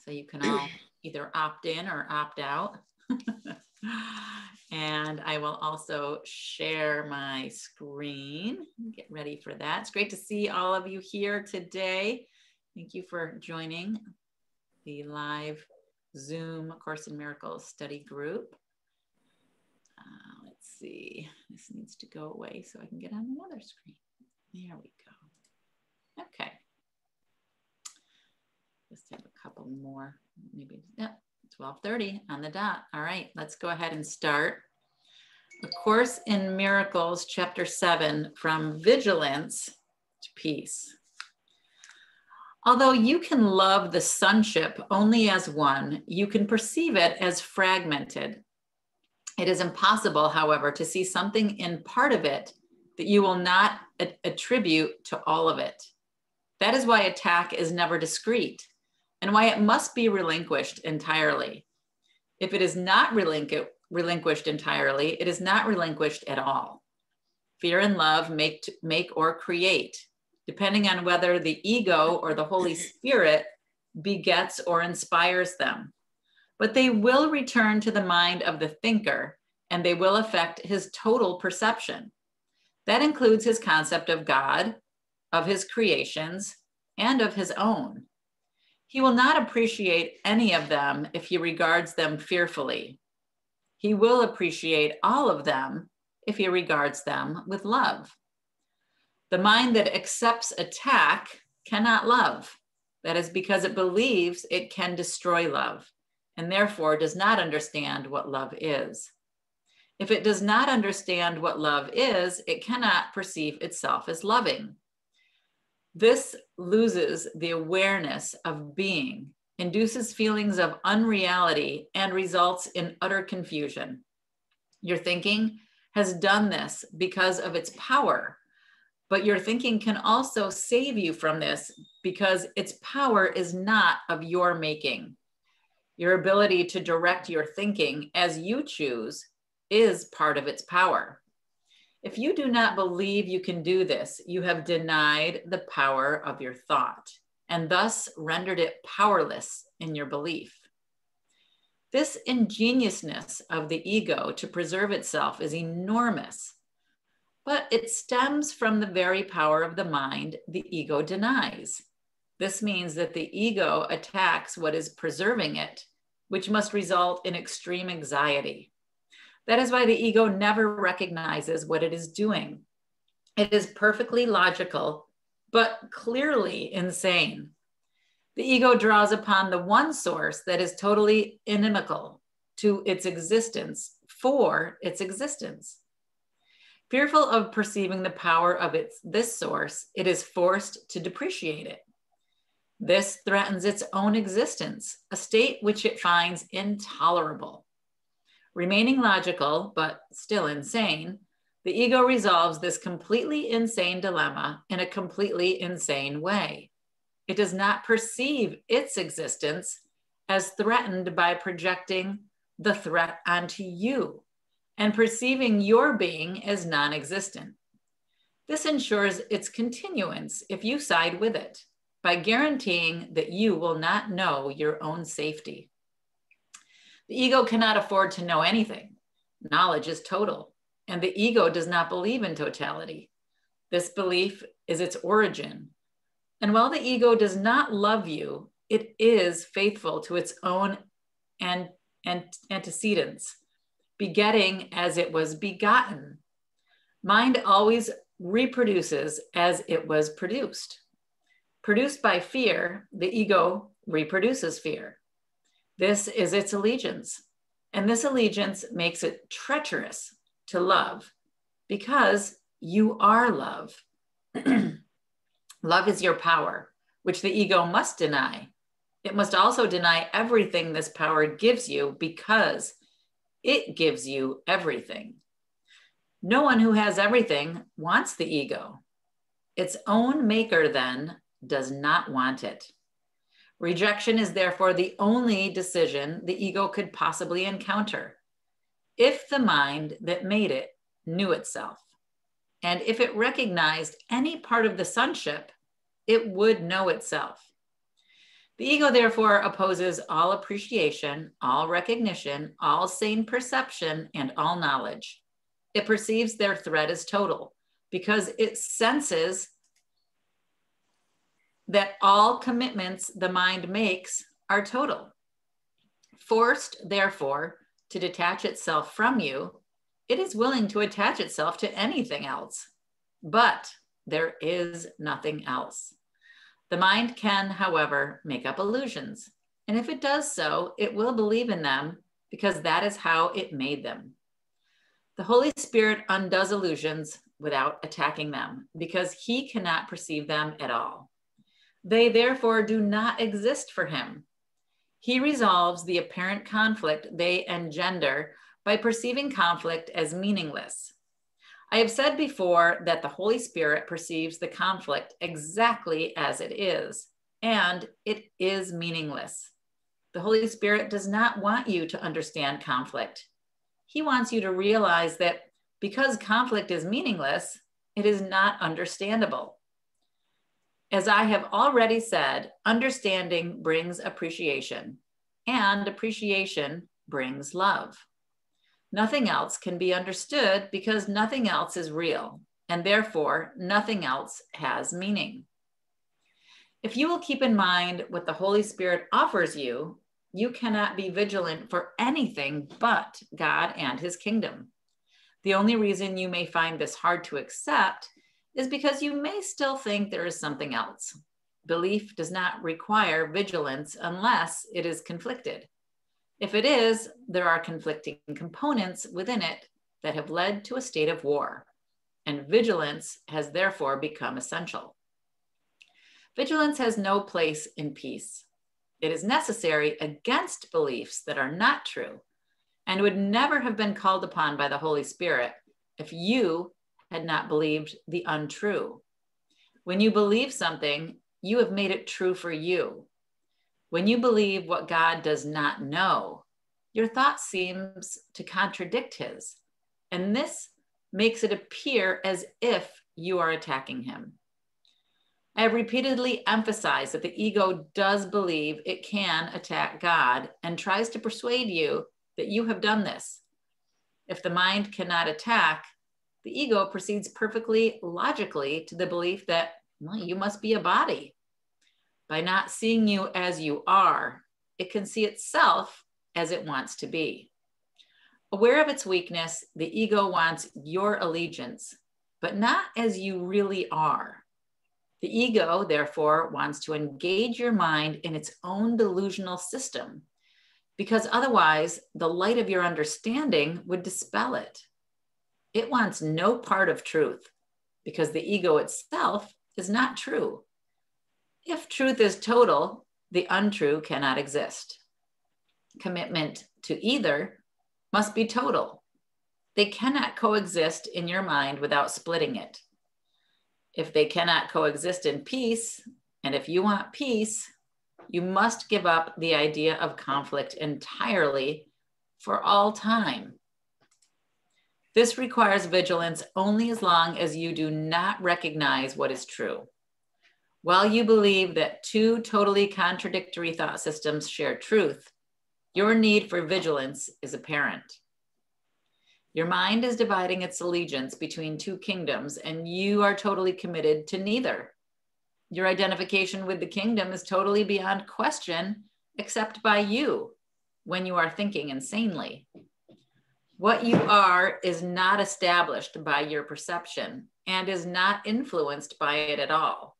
So you can all either opt in or opt out. And I will also share my screen. Get ready for that. It's great to see all of you here today. Thank you for joining the live Zoom Course in Miracles study group. Let's see, this needs to go away so I can get on another screen. There we go. Okay. Just have a couple more, maybe, yeah, 12:30 on the dot. All right, let's go ahead and start. A Course in Miracles, Chapter 7, From Vigilance to Peace. Although you can love the sonship only as one, you can perceive it as fragmented. It is impossible, however, to see something in part of it that you will not attribute to all of it. That is why attack is never discrete, and why it must be relinquished entirely. If it is not relinquished entirely, it is not relinquished at all. Fear and love make or create, depending on whether the ego or the Holy Spirit begets or inspires them. But they will return to the mind of the thinker, and they will affect his total perception. That includes his concept of God, of his creations, and of his own. He will not appreciate any of them if he regards them fearfully. He will appreciate all of them if he regards them with love. The mind that accepts attack cannot love. That is because it believes it can destroy love, and therefore does not understand what love is. If it does not understand what love is, it cannot perceive itself as loving. This loses the awareness of being, induces feelings of unreality, and results in utter confusion. Your thinking has done this because of its power, but your thinking can also save you from this because its power is not of your making. Your ability to direct your thinking as you choose is part of its power. If you do not believe you can do this, you have denied the power of your thought and thus rendered it powerless in your belief. This ingeniousness of the ego to preserve itself is enormous, but it stems from the very power of the mind the ego denies. This means that the ego attacks what is preserving it, which must result in extreme anxiety. That is why the ego never recognizes what it is doing. It is perfectly logical, but clearly insane. The ego draws upon the one source that is totally inimical to its existence for its existence. Fearful of perceiving the power of this source, it is forced to depreciate it. This threatens its own existence, a state which it finds intolerable. Remaining logical, but still insane, the ego resolves this completely insane dilemma in a completely insane way. It does not perceive its existence as threatened by projecting the threat onto you and perceiving your being as non-existent. This ensures its continuance if you side with it, by guaranteeing that you will not know your own safety. The ego cannot afford to know anything. Knowledge is total, and the ego does not believe in totality. This belief is its origin. And while the ego does not love you, it is faithful to its own antecedents, begetting as it was begotten. Mind always reproduces as it was produced. Produced by fear, the ego reproduces fear. This is its allegiance, and this allegiance makes it treacherous to love because you are love. Love is your power, which the ego must deny. It must also deny everything this power gives you because it gives you everything. No one who has everything wants the ego. Its own maker then does not want it. Rejection is therefore the only decision the ego could possibly encounter, if the mind that made it knew itself. And if it recognized any part of the sonship, it would know itself. The ego, therefore, opposes all appreciation, all recognition, all sane perception, and all knowledge. It perceives their threat as total because it senses that all commitments the mind makes are total. Forced, therefore, to detach itself from you, it is willing to attach itself to anything else. But there is nothing else. The mind can, however, make up illusions. And if it does so, it will believe in them because that is how it made them. The Holy Spirit undoes illusions without attacking them because he cannot perceive them at all. They therefore do not exist for him. He resolves the apparent conflict they engender by perceiving conflict as meaningless. I have said before that the Holy Spirit perceives the conflict exactly as it is, and it is meaningless. The Holy Spirit does not want you to understand conflict. He wants you to realize that because conflict is meaningless, it is not understandable. As I have already said, understanding brings appreciation, and appreciation brings love. Nothing else can be understood because nothing else is real, and therefore nothing else has meaning. If you will keep in mind what the Holy Spirit offers you, you cannot be vigilant for anything but God and his kingdom. The only reason you may find this hard to accept is because you may still think there is something else. Belief does not require vigilance unless it is conflicted. If it is, there are conflicting components within it that have led to a state of war, and vigilance has therefore become essential. Vigilance has no place in peace. It is necessary against beliefs that are not true and would never have been called upon by the Holy Spirit if you had not believed the untrue. When you believe something, you have made it true for you. When you believe what God does not know, your thought seems to contradict his, and this makes it appear as if you are attacking him. I have repeatedly emphasized that the ego does believe it can attack God and tries to persuade you that you have done this. If the mind cannot attack, the ego proceeds perfectly logically to the belief that, well, you must be a body. By not seeing you as you are, it can see itself as it wants to be. Aware of its weakness, the ego wants your allegiance, but not as you really are. The ego, therefore, wants to engage your mind in its own delusional system, because otherwise the light of your understanding would dispel it. It wants no part of truth, because the ego itself is not true. If truth is total, the untrue cannot exist. Commitment to either must be total. They cannot coexist in your mind without splitting it. If they cannot coexist in peace, and if you want peace, you must give up the idea of conflict entirely for all time. This requires vigilance only as long as you do not recognize what is true. While you believe that two totally contradictory thought systems share truth, your need for vigilance is apparent. Your mind is dividing its allegiance between two kingdoms, and you are totally committed to neither. Your identification with the kingdom is totally beyond question, except by you, when you are thinking insanely. What you are is not established by your perception and is not influenced by it at all.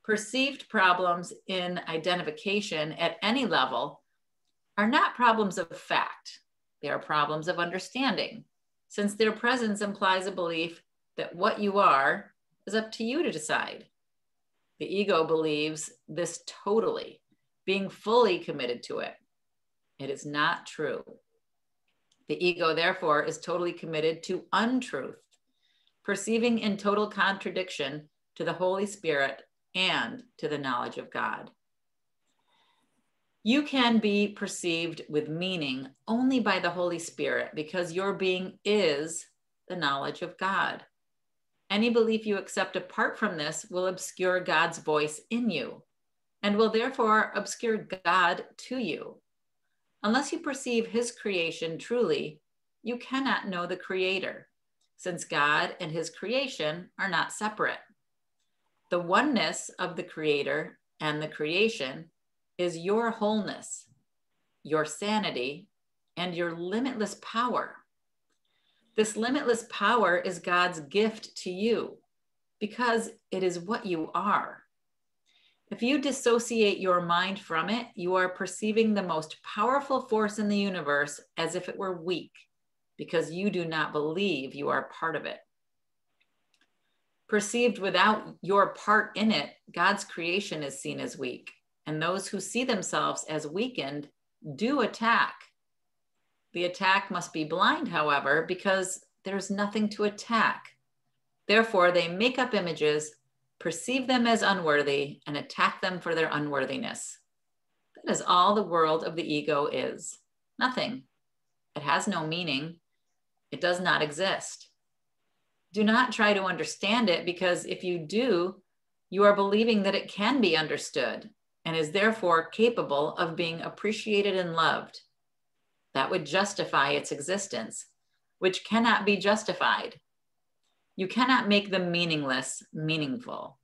Perceived problems in identification at any level are not problems of fact. They are problems of understanding, since their presence implies a belief that what you are is up to you to decide. The ego believes this totally, being fully committed to it. It is not true. The ego, therefore, is totally committed to untruth, perceiving in total contradiction to the Holy Spirit and to the knowledge of God. You can be perceived with meaning only by the Holy Spirit because your being is the knowledge of God. Any belief you accept apart from this will obscure God's voice in you. and will therefore obscure God to you. Unless you perceive his creation truly, you cannot know the Creator, since God and his creation are not separate. The oneness of the Creator and the creation is your wholeness, your sanity, and your limitless power. This limitless power is God's gift to you because it is what you are. If you dissociate your mind from it, you are perceiving the most powerful force in the universe as if it were weak because you do not believe you are part of it. Perceived without your part in it, God's creation is seen as weak, and those who see themselves as weakened do attack. The attack must be blind, however, because there's nothing to attack. Therefore, they make up images, perceive them as unworthy, and attack them for their unworthiness. That is all the world of the ego is. Nothing. It has no meaning. It does not exist. Do not try to understand it, because if you do, you are believing that it can be understood and is therefore capable of being appreciated and loved. That would justify its existence, which cannot be justified. You cannot make the meaningless meaningful.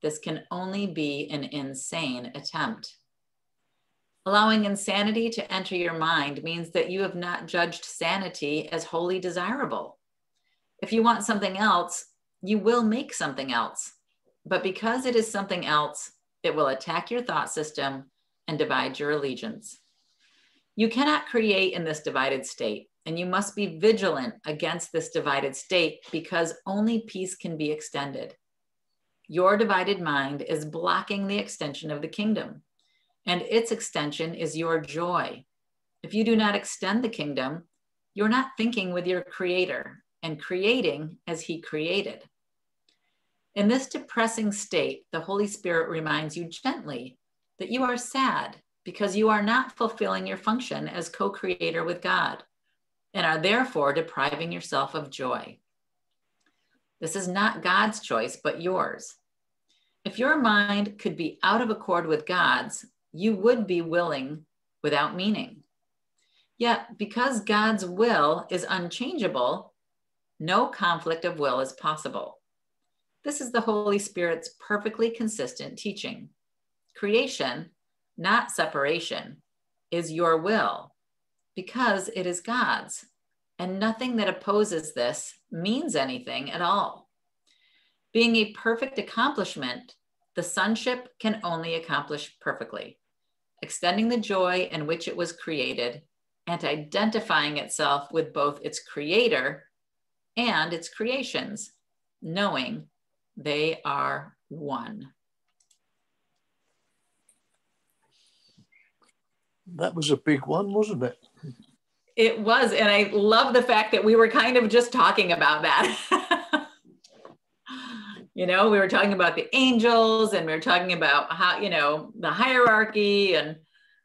This can only be an insane attempt. Allowing insanity to enter your mind means that you have not judged sanity as wholly desirable. If you want something else, you will make something else. But because it is something else, it will attack your thought system and divide your allegiance. You cannot create in this divided state, and you must be vigilant against this divided state because only peace can be extended. Your divided mind is blocking the extension of the kingdom, and its extension is your joy. If you do not extend the kingdom, you're not thinking with your Creator and creating as he created. In this depressing state, the Holy Spirit reminds you gently that you are sad because you are not fulfilling your function as co-creator with God and are therefore depriving yourself of joy. This is not God's choice, but yours. If your mind could be out of accord with God's, you would be willing without meaning. Yet, because God's will is unchangeable, no conflict of will is possible. This is the Holy Spirit's perfectly consistent teaching. Creation, not separation, is your will because it is God's, and nothing that opposes this means anything at all. Being a perfect accomplishment, the sonship can only accomplish perfectly, extending the joy in which it was created and identifying itself with both its creator and its creations, knowing they are one. That was a big one, wasn't it? It was, and I love the fact that we were kind of just talking about that. You know, we were talking about the angels, and we were talking about how, you know, the hierarchy and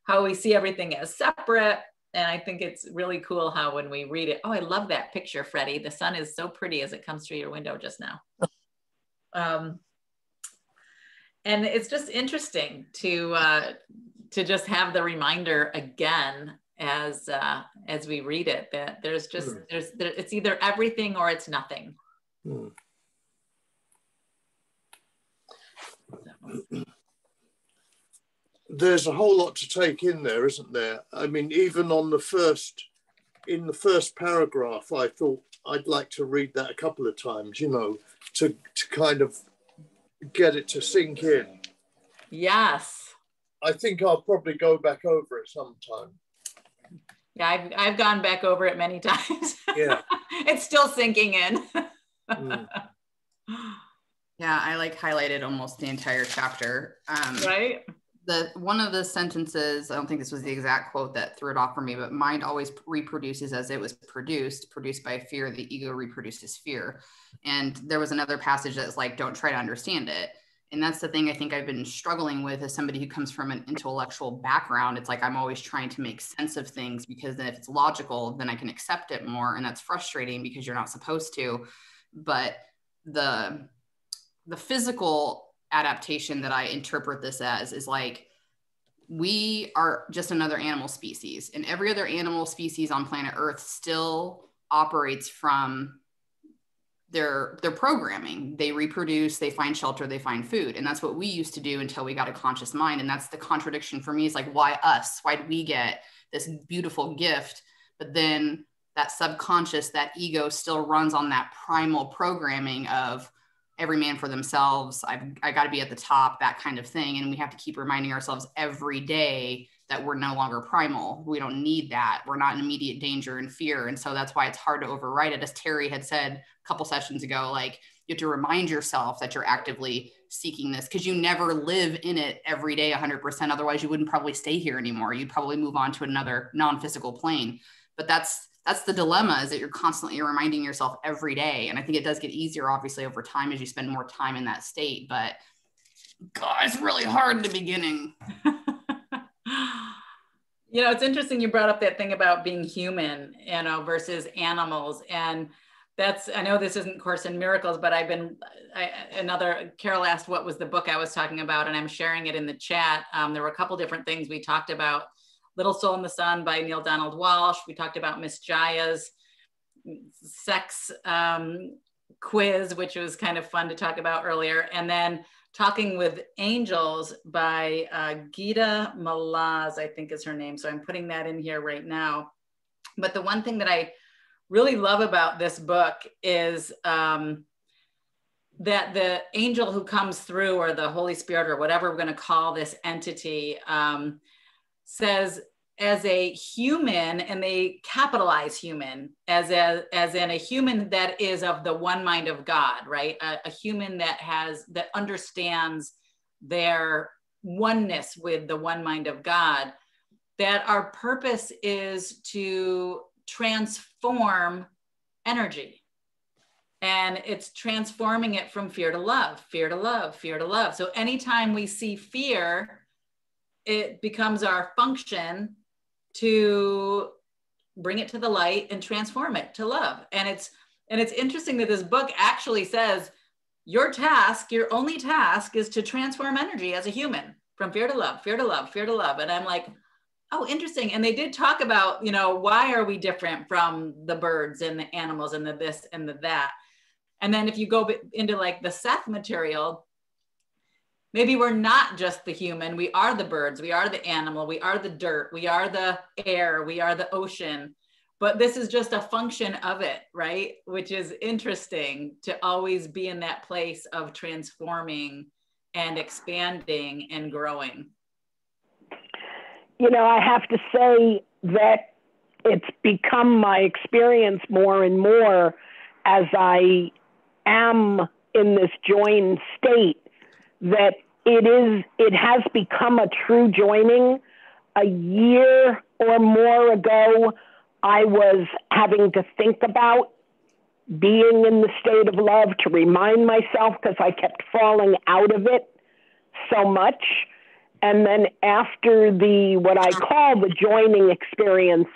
how we see everything as separate. And I think it's really cool how when we read it, oh, I love that picture, Freddie. The sun is so pretty as it comes through your window just now. And it's just interesting to just have the reminder again as we read it, that there's just, it's either everything or it's nothing. There's a whole lot to take in there, isn't there? I mean, even on in the first paragraph, I thought I'd like to read that a couple of times, you know, to kind of get it to sink in. Yes. I think I'll probably go back over it sometime. Yeah, I've gone back over it many times. Yeah. It's still sinking in. Yeah, I like highlighted almost the entire chapter. Right? One of the sentences, I don't think this was the exact quote that threw it off for me, but mind always reproduces as it was produced by fear, the ego reproduces fear. And there was another passage that's like, don't try to understand it. And that's the thing I think I've been struggling with as somebody who comes from an intellectual background. It's like I'm always trying to make sense of things, because then if it's logical, then I can accept it more. And that's frustrating because you're not supposed to. But the physical adaptation that I interpret this as is like, we are just another animal species, and every other animal species on planet Earth still operates from their programming. They reproduce, they find shelter, they find food. And that's what we used to do until we got a conscious mind. And that's the contradiction for me, is like, why us? Why did we get this beautiful gift? But then that subconscious, that ego still runs on that primal programming of every man for themselves. I got to be at the top, that kind of thing. And we have to keep reminding ourselves every day that we're no longer primal. We don't need that. We're not in immediate danger and fear. And so that's why it's hard to override it. As Terry had said a couple sessions ago, like, you have to remind yourself that you're actively seeking this, because you never live in it every day 100%. Otherwise you wouldn't probably stay here anymore. You'd probably move on to another non-physical plane. But that's the dilemma, is that you're constantly reminding yourself every day. And I think it does get easier, obviously, over time as you spend more time in that state. But God, it's really hard in the beginning. You know, it's interesting you brought up that thing about being human, you know, versus animals. And that's, I know this isn't Course in Miracles, but Carol asked what was the book I was talking about, and I'm sharing it in the chat. There were a couple different things we talked about. Little Soul in the Sun by Neil Donald Walsh. We talked about Miss Jaya's sex quiz, which was kind of fun to talk about earlier. And then Talking with Angels by Geeta Malaz, I think is her name. So I'm putting that in here right now. But the one thing that I really love about this book is that the angel who comes through, or the Holy Spirit, or whatever we're going to call this entity, says, as a human, and they capitalize human, as in a human that is of the one mind of God, right? A human that understands their oneness with the one mind of God, that our purpose is to transform energy. And it's transforming it from fear to love, fear to love, fear to love. So anytime we see fear, it becomes our function to bring it to the light and transform it to love. And it's interesting that this book actually says your only task is to transform energy as a human from fear to love, fear to love, fear to love. And I'm like, oh, interesting. And they did talk about, you know, why are we different from the birds and the animals and the this and the that. And then if you go into like the Seth material, maybe we're not just the human, we are the birds, we are the animal, we are the dirt, we are the air, we are the ocean, but this is just a function of it, right? Which is interesting, to always be in that place of transforming and expanding and growing. You know, I have to say that it's become my experience more and more as I am in this joined state, that it has become a true joining. A year or more ago, I was having to think about being in the state of love, to remind myself, because I kept falling out of it so much. And then after what I call the joining experience,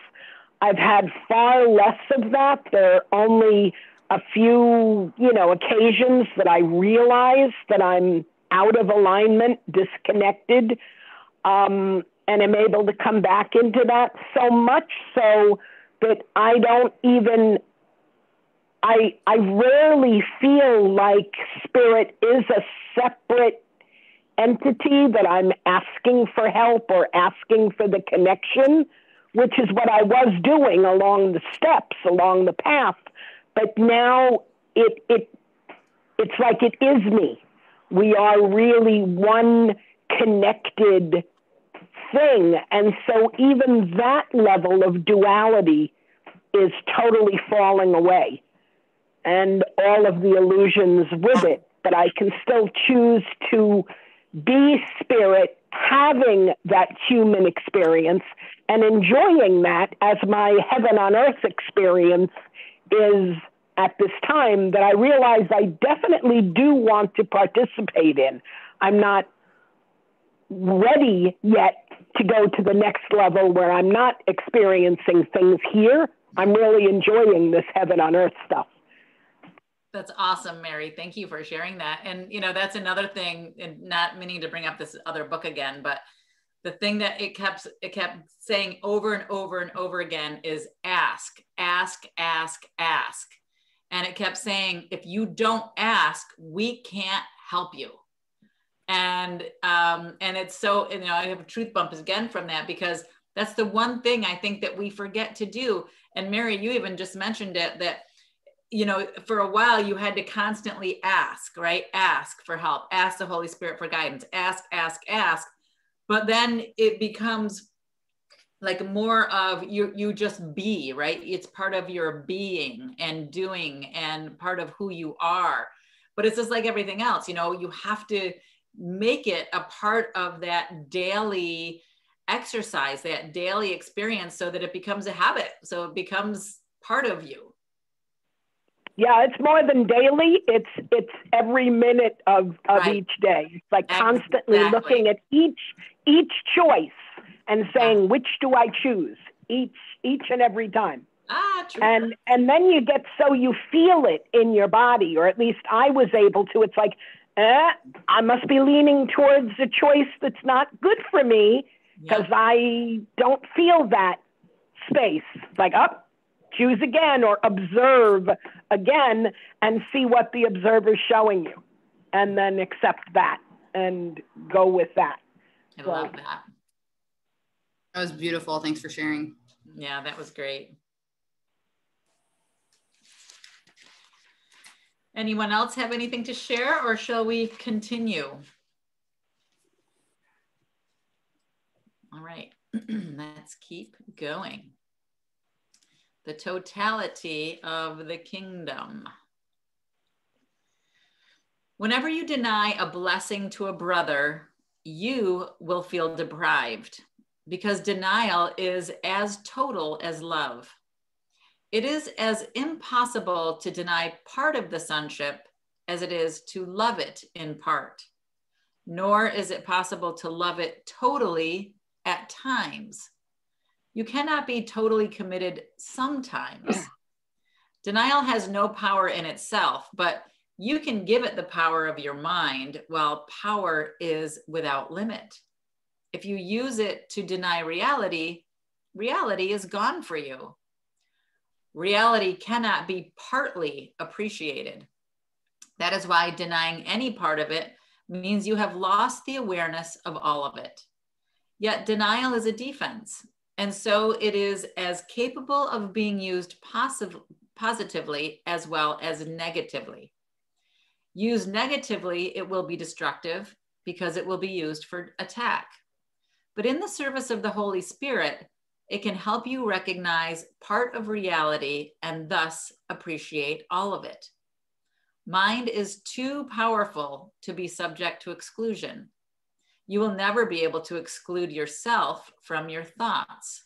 I've had far less of that. There are only a few, occasions that I realize that I'm out of alignment, disconnected, and am able to come back into that, so much so that I rarely feel like spirit is a separate entity that I'm asking for help or asking for the connection, which is what I was doing along the steps, along the path. But now it's like it is me. We are really one connected thing. And so even that level of duality is totally falling away, and all of the illusions with it. But I can still choose to be spirit, having that human experience and enjoying that as my heaven on earth experience is at this time, that I realize I definitely do want to participate in. I'm not ready yet to go to the next level where I'm not experiencing things here. I'm really enjoying this heaven on earth stuff. That's awesome, Mary. Thank you for sharing that. And, you know, that's another thing, and not meaning to bring up this other book again, but the thing that it kept saying over and over and over again is ask, ask, ask, ask. And it kept saying, if you don't ask, we can't help you. And it's so, you know, I have a truth bump again from that, because that's the one thing I think that we forget to do. And Mary, you even just mentioned it, that, you know, for a while you had to constantly ask, right? Ask for help, ask the Holy Spirit for guidance, ask, ask, ask. But then it becomes like more of you just be, right? It's part of your being and doing and part of who you are. But it's just like everything else, you know, you have to make it a part of that daily exercise, that daily experience, so that it becomes a habit. So it becomes part of you. Yeah, it's more than daily. It's every minute of right. Each day. It's like constantly looking at each choice and saying, which do I choose? Each and every time. True. And then you get, so you feel it in your body, or at least I was able to. It's like, I must be leaning towards a choice that's not good for me, because I don't feel that space. Like, choose again, or observe again and see what the observer's showing you, and then accept that and go with that. I love that. That was beautiful. Thanks for sharing. Yeah, that was great. Anyone else have anything to share, or shall we continue? All right, let's keep going. The totality of the kingdom. Whenever you deny a blessing to a brother, you will feel deprived, because denial is as total as love. It is as impossible to deny part of the sonship as it is to love it in part, nor is it possible to love it totally at times. You cannot be totally committed sometimes. Denial has no power in itself, but you can give it the power of your mind, while power is without limit. If you use it to deny reality, reality is gone for you. Reality cannot be partly appreciated. That is why denying any part of it means you have lost the awareness of all of it. Yet denial is a defense. And so it is as capable of being used positively as well as negatively. Used negatively, it will be destructive, because it will be used for attack. But in the service of the Holy Spirit, it can help you recognize part of reality and thus appreciate all of it. Mind is too powerful to be subject to exclusion. You will never be able to exclude yourself from your thoughts.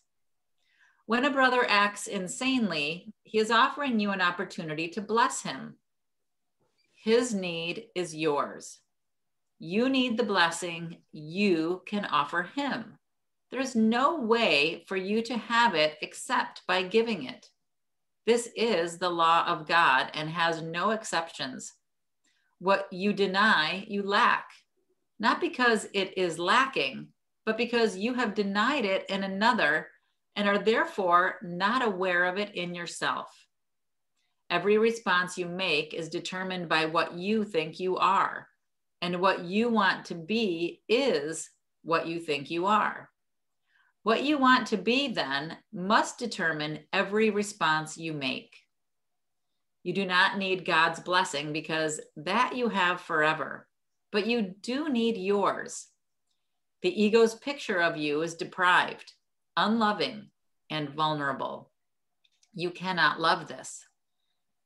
When a brother acts insanely, he is offering you an opportunity to bless him. His need is yours. You need the blessing you can offer him. There's no way for you to have it except by giving it. This is the law of God and has no exceptions. What you deny, you lack. Not because it is lacking, but because you have denied it in another and are therefore not aware of it in yourself. Every response you make is determined by what you think you are, and what you want to be is what you think you are. What you want to be then must determine every response you make. You do not need God's blessing, because that you have forever. But you do need yours. The ego's picture of you is deprived, unloving, and vulnerable. You cannot love this.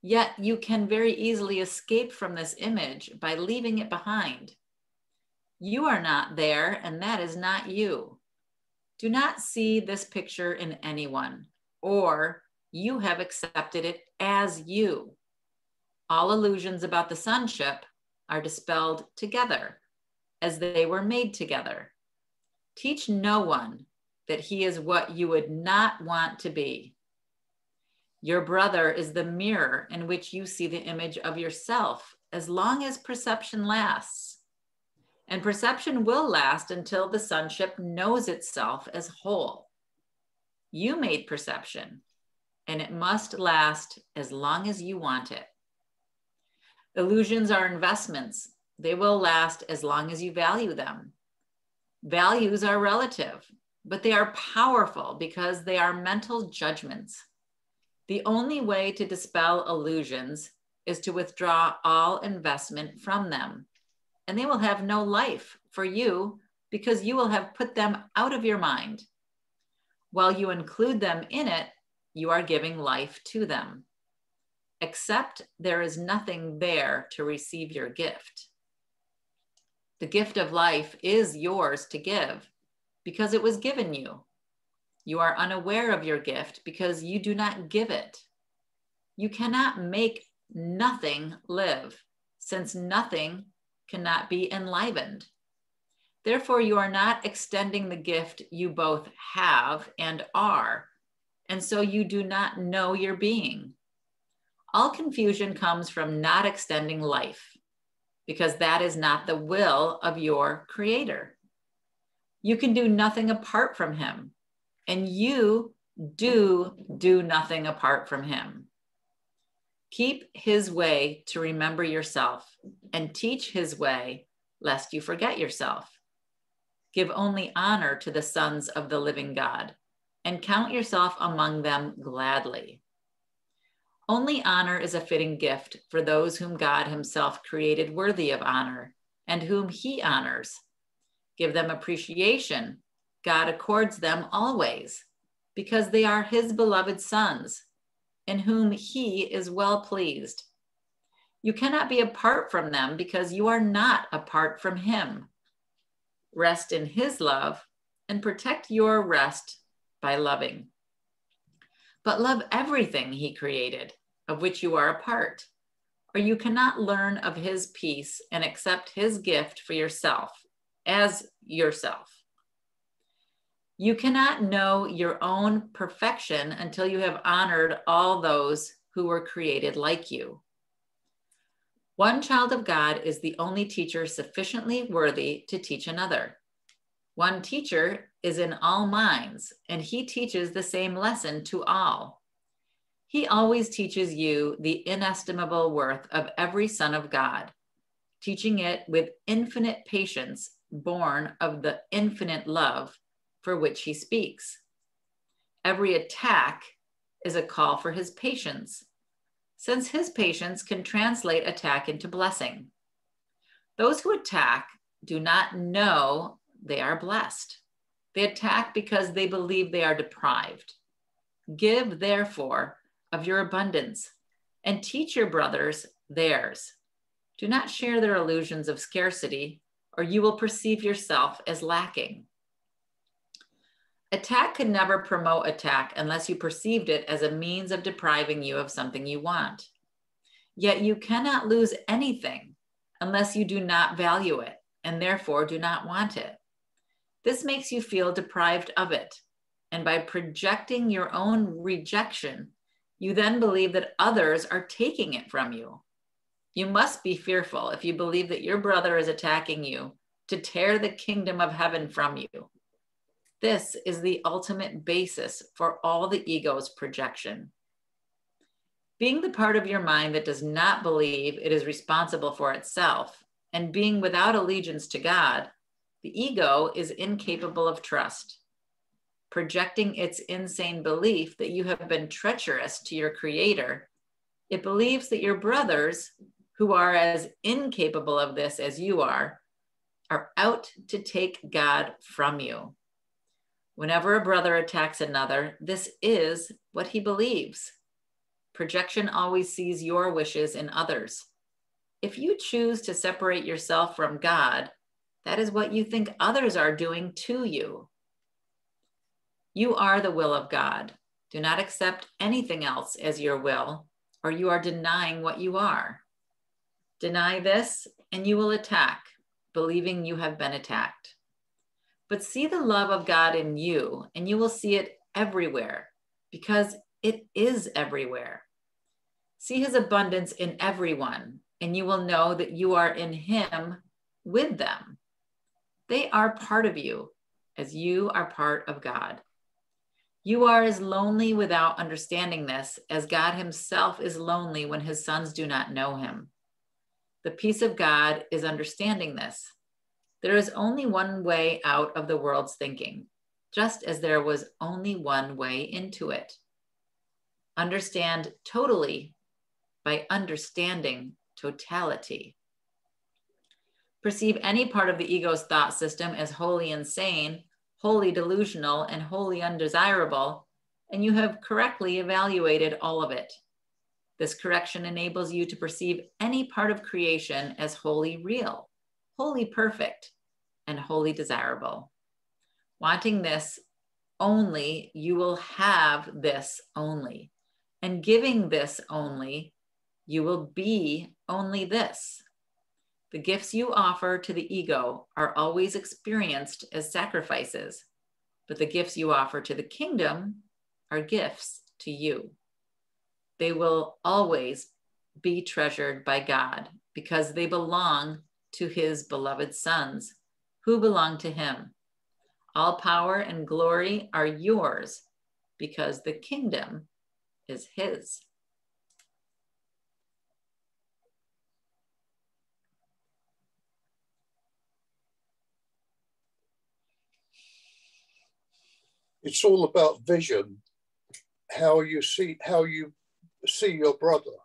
Yet you can very easily escape from this image by leaving it behind. You are not there, and that is not you. Do not see this picture in anyone, or you have accepted it as you. All illusions about the sonship are dispelled together, as they were made together. Teach no one that he is what you would not want to be. Your brother is the mirror in which you see the image of yourself, as long as perception lasts. And perception will last until the sonship knows itself as whole. You made perception, and it must last as long as you want it. Illusions are investments. They will last as long as you value them. Values are relative, but they are powerful because they are mental judgments. The only way to dispel illusions is to withdraw all investment from them, and they will have no life for you because you will have put them out of your mind. While you include them in it, you are giving life to them. Except there is nothing there to receive your gift. The gift of life is yours to give because it was given you. You are unaware of your gift because you do not give it. You cannot make nothing live, since nothing cannot be enlivened. Therefore, you are not extending the gift you both have and are, and so you do not know your being. All confusion comes from not extending life, because that is not the will of your Creator. You can do nothing apart from Him, and you do nothing apart from Him. Keep His way to remember yourself, and teach His way, lest you forget yourself. Give only honor to the sons of the living God, and count yourself among them gladly. Only honor is a fitting gift for those whom God Himself created worthy of honor, and whom He honors. Give them appreciation. God accords them always, because they are His beloved sons, in whom He is well pleased. You cannot be apart from them because you are not apart from Him. Rest in His love and protect your rest by loving. But love everything He created, of which you are a part, or you cannot learn of His peace and accept His gift for yourself, as yourself. You cannot know your own perfection until you have honored all those who were created like you. One child of God is the only teacher sufficiently worthy to teach another. One teacher is in all minds, and he teaches the same lesson to all. He always teaches you the inestimable worth of every son of God, teaching it with infinite patience, born of the infinite love for which he speaks. Every attack is a call for his patience, since his patience can translate attack into blessing. Those who attack do not know they are blessed. They attack because they believe they are deprived. Give, therefore, of your abundance, and teach your brothers theirs. Do not share their illusions of scarcity, or you will perceive yourself as lacking. Attack could never promote attack unless you perceived it as a means of depriving you of something you want. Yet you cannot lose anything unless you do not value it, and therefore do not want it. This makes you feel deprived of it, and by projecting your own rejection, you then believe that others are taking it from you. You must be fearful if you believe that your brother is attacking you to tear the kingdom of heaven from you. This is the ultimate basis for all the ego's projection. Being the part of your mind that does not believe it is responsible for itself, and being without allegiance to God, the ego is incapable of trust. Projecting its insane belief that you have been treacherous to your Creator, it believes that your brothers, who are as incapable of this as you are out to take God from you. Whenever a brother attacks another, this is what he believes. Projection always sees your wishes in others. If you choose to separate yourself from God, that is what you think others are doing to you. You are the will of God. Do not accept anything else as your will, or you are denying what you are. Deny this, and you will attack, believing you have been attacked. But see the love of God in you, and you will see it everywhere, because it is everywhere. See his abundance in everyone, and you will know that you are in him with them. They are part of you as you are part of God. You are as lonely without understanding this as God himself is lonely when his sons do not know him. The peace of God is understanding this. There is only one way out of the world's thinking, just as there was only one way into it. Understand totally by understanding totality. Perceive any part of the ego's thought system as wholly insane, wholly delusional, and wholly undesirable, and you have correctly evaluated all of it. This correction enables you to perceive any part of creation as wholly real, wholly perfect, and wholly desirable. Wanting this only, you will have this only. And giving this only, you will be only this. The gifts you offer to the ego are always experienced as sacrifices, but the gifts you offer to the kingdom are gifts to you. They will always be treasured by God because they belong to his beloved sons who belong to him. All power and glory are yours because the kingdom is his. It's all about vision, how you see your brother,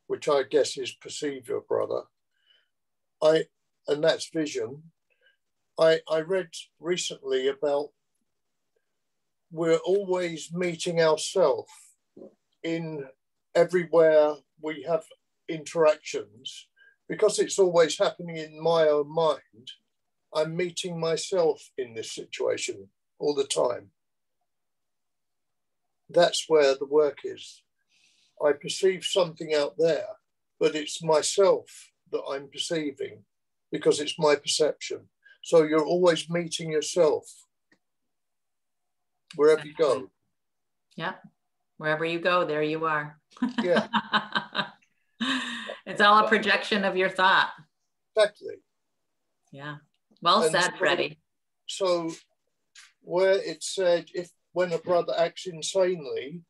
which I guess is perceive your brother. And that's vision. I read recently about we're always meeting ourselves in everywhere we have interactions, because it's always happening in my own mind. I'm meeting myself in this situation all the time. That's where the work is. I perceive something out there, but it's myself that I'm perceiving because it's my perception. So you're always meeting yourself wherever you go. Yeah. Wherever you go, there you are. Yeah. It's all a projection of your thought. Exactly. Yeah. Well said, Freddie. So where it said, when a brother acts insanely,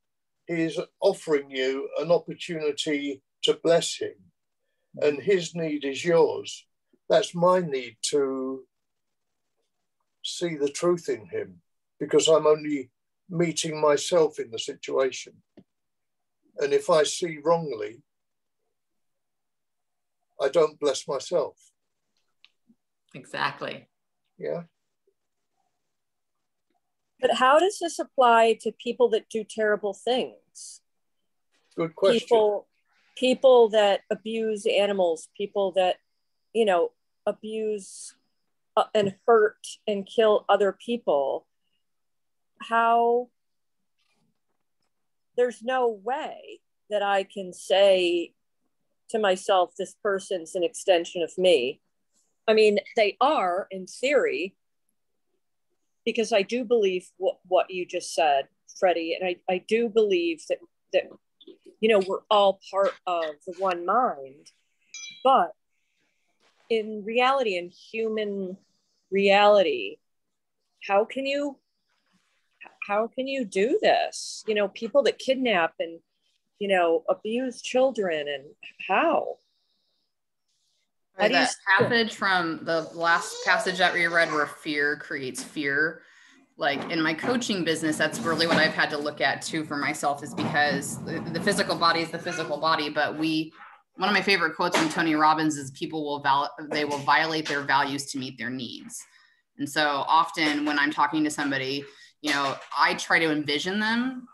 he is offering you an opportunity to bless him, and his need is yours. That's my need to see the truth in him, because I'm only meeting myself in the situation. And if I see wrongly, I don't bless myself. Exactly. Yeah. But how does this apply to people that do terrible things? Good question. People that abuse animals, people that, abuse and hurt and kill other people. How? There's no way that I can say to myself, this person's an extension of me. I mean, they are in theory, because I do believe what you just said, Freddie, and I do believe that we're all part of the one mind. But in reality, in human reality, how can you do this? People that kidnap and abuse children, and how? That passage from the last passage that we read, where fear creates fear. Like in my coaching business, that's really what I've had to look at too for myself, is because the physical body is the physical body. But one of my favorite quotes from Tony Robbins is, people will violate their values to meet their needs. And so often when I'm talking to somebody, I try to envision them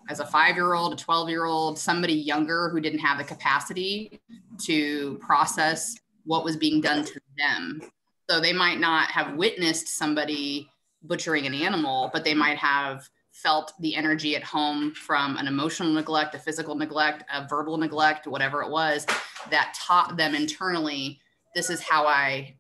as a 5-year-old, a 12-year-old, somebody younger who didn't have the capacity to process what was being done to them. So they might not have witnessed somebody butchering an animal, but they might have felt the energy at home from an emotional neglect, a physical neglect, a verbal neglect, whatever it was, that taught them internally, this is how I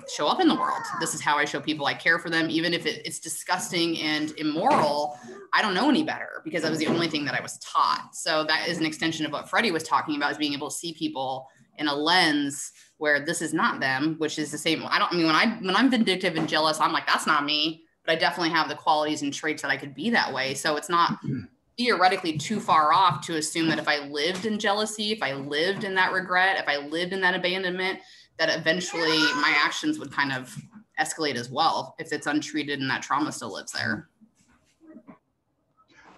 show up in the world. This is how I show people I care for them. Even if it's disgusting and immoral, I don't know any better because that was the only thing that I was taught. So that is an extension of what Freddie was talking about, is being able to see people in a lens where this is not them, which is the same. When I'm vindictive and jealous, I'm like, that's not me, but I definitely have the qualities and traits that I could be that way. So it's not theoretically too far off to assume that if I lived in jealousy, if I lived in that regret, if I lived in that abandonment, that eventually my actions would kind of escalate as well if it's untreated and that trauma still lives there.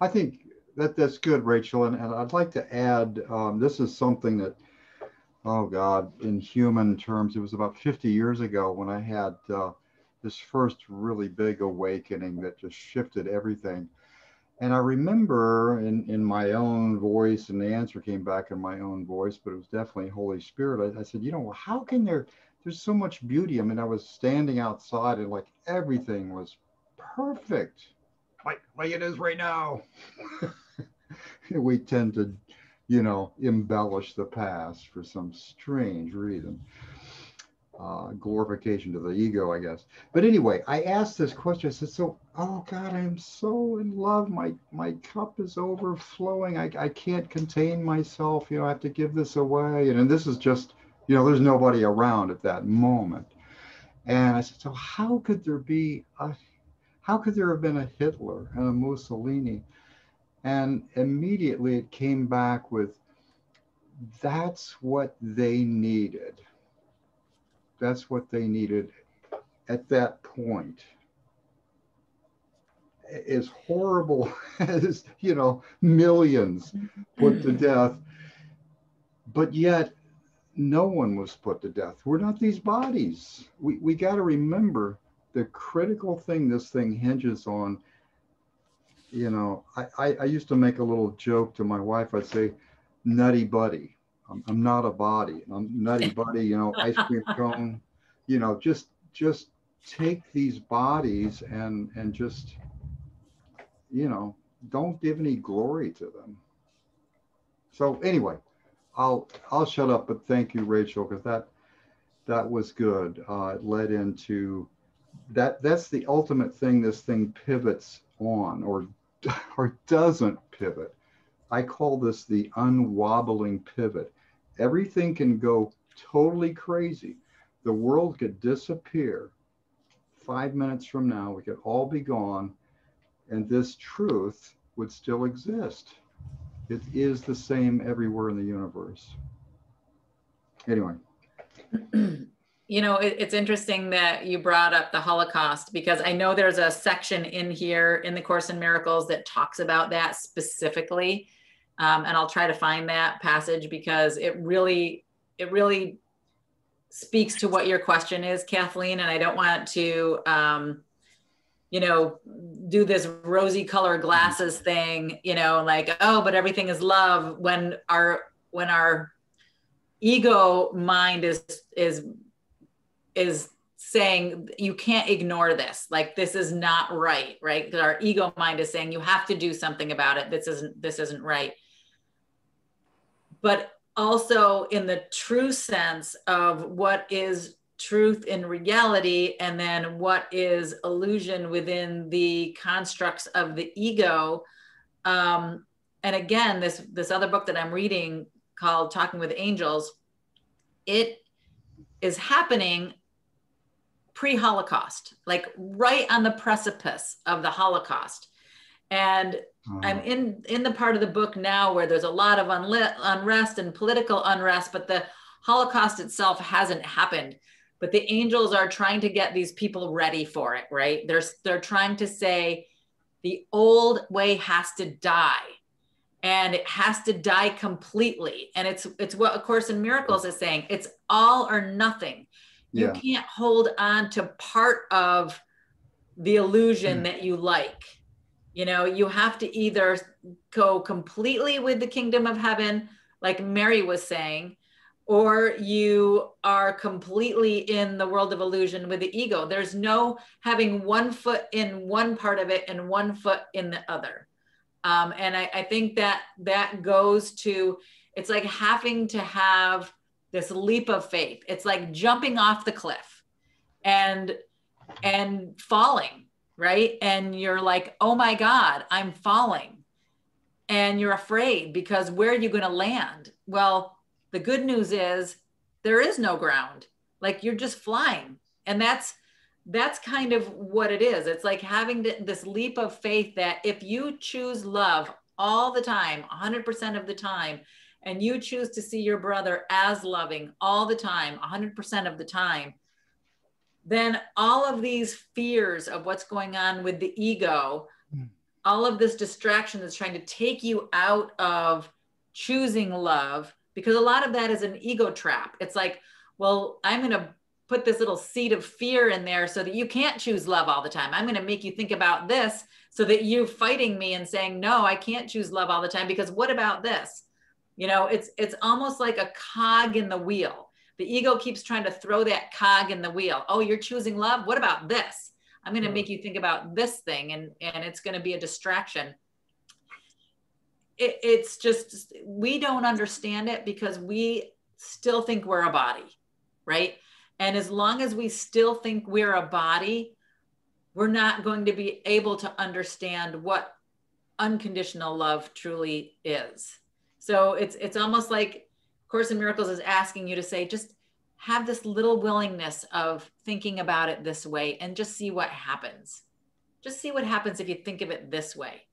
I think that's good, Rachel. And I'd like to add, this is something that, oh God, in human terms, it was about 50 years ago when I had this first really big awakening that just shifted everything. And I remember in my own voice, and the answer came back in my own voice, but it was definitely Holy Spirit. I said, how can there's so much beauty. I mean, I was standing outside and like everything was perfect, like it is right now. We tend to, embellish the past for some strange reason. Glorification to the ego, I guess. But anyway, I asked this question. I said, oh God, I am so in love. My cup is overflowing. I can't contain myself. I have to give this away. And this is just, there's nobody around at that moment. And I said, so how could there have been a Hitler and a Mussolini? And immediately it came back with, that's what they needed. That's what they needed at that point. As horrible as, millions put to death, but yet no one was put to death. We're not these bodies. We got to remember the critical thing this thing hinges on. I used to make a little joke to my wife. I'd say, nutty buddy. I'm not a body. I'm nutty buddy, ice cream cone, just take these bodies and just, don't give any glory to them. So anyway, I'll shut up, but thank you, Rachel, because that was good. It led into that's the ultimate thing this thing pivots on or doesn't pivot. I call this the unwobbling pivot. Everything can go totally crazy. The world could disappear 5 minutes from now. We could all be gone, and this truth would still exist. It is the same everywhere in the universe. Anyway. It's interesting that you brought up the Holocaust, because I know there's a section in here in the Course in Miracles that talks about that specifically. And I'll try to find that passage because it really speaks to what your question is, Kathleen. And I don't want to, do this rosy colored glasses thing, like, oh, but everything is love, when our ego mind is saying you can't ignore this. Like, this is not right? Because our ego mind is saying you have to do something about it. This isn't right. But also in the true sense of what is truth in reality, and then what is illusion within the constructs of the ego. And again, this other book that I'm reading called Talking with Angels, it is happening pre-Holocaust, like right on the precipice of the Holocaust. And I'm in the part of the book now where there's a lot of unrest and political unrest, but the Holocaust itself hasn't happened. But the angels are trying to get these people ready for it, right? They're trying to say the old way has to die, and it has to die completely. And it's what A Course in Miracles is saying. It's all or nothing. You can't hold on to part of the illusion that you like. You have to either go completely with the kingdom of heaven, like Mary was saying, or you are completely in the world of illusion with the ego. There's no having one foot in one part of it and one foot in the other. And I think that goes to, it's like having to have this leap of faith. It's like jumping off the cliff. and falling, right? And you're like, oh my God, I'm falling. And you're afraid because where are you going to land? Well, the good news is there is no ground. Like you're just flying. And that's kind of what it is. It's like having this leap of faith that if you choose love all the time, 100% of the time, and you choose to see your brother as loving all the time, 100% of the time, then all of these fears of what's going on with the ego, all of this distraction that's trying to take you out of choosing love, because a lot of that is an ego trap. It's like, well, I'm going to put this little seed of fear in there so that you can't choose love all the time. I'm going to make you think about this so that you're fighting me and saying, no, I can't choose love all the time because what about this? You know, it's almost like a cog in the wheel. The ego keeps trying to throw that cog in the wheel. Oh, you're choosing love? What about this? I'm going to make you think about this thing, and it's going to be a distraction. It's just, we don't understand it because we still think we're a body, right? And as long as we still think we're a body, we're not going to be able to understand what unconditional love truly is. So it's almost like Course in Miracles is asking you to say, just have this little willingness of thinking about it this way and just see what happens. Just see what happens if you think of it this way.